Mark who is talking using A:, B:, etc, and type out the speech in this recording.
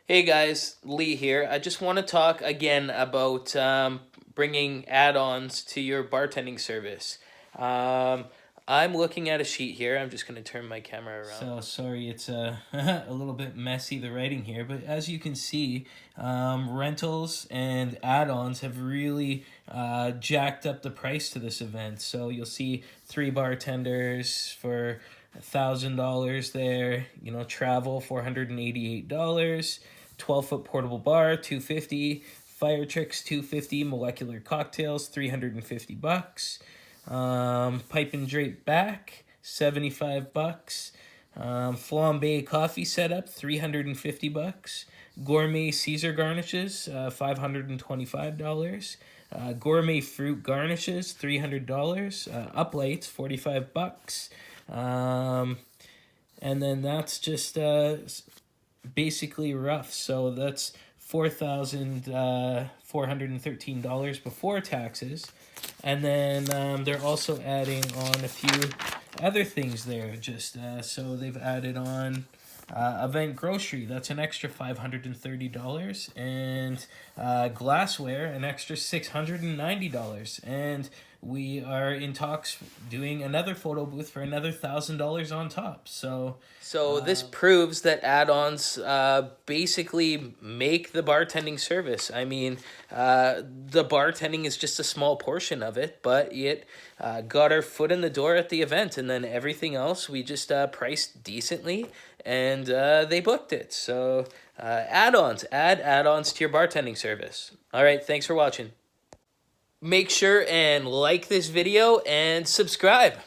A: Hey guys, Lee here. I just want to talk again about bringing add-ons to your bartending service. Um, I'm looking at a sheet here. I'm just going to turn my camera around.
B: So sorry, it's a little bit messy, the writing here, but as you can see, rentals and add-ons have really jacked up the price to this event. So you'll see 3 bartenders for $1,000 there. Travel $488, 12-foot portable bar $250, fire tricks $250, molecular cocktails $350. Pipe and drape back, $75. Flambe coffee setup, $350. Gourmet Caesar garnishes, $525. Gourmet fruit garnishes, $300. Uplights, $45. And then that's just basically rough. So that's $4,413 before taxes. And then they're also adding on a few other things there. So they've added on event grocery, that's an extra $530, and glassware, an extra $690. And we are in talks doing another photo booth for another $1,000 on top.
A: So this proves that add-ons basically make the bartending service. I mean, the bartending is just a small portion of it, but it got our foot in the door at the event, and then everything else we just priced decently, and they booked it. So add-ons, add add-ons to your bartending service. All right, thanks for watching. Make sure and like this video and subscribe.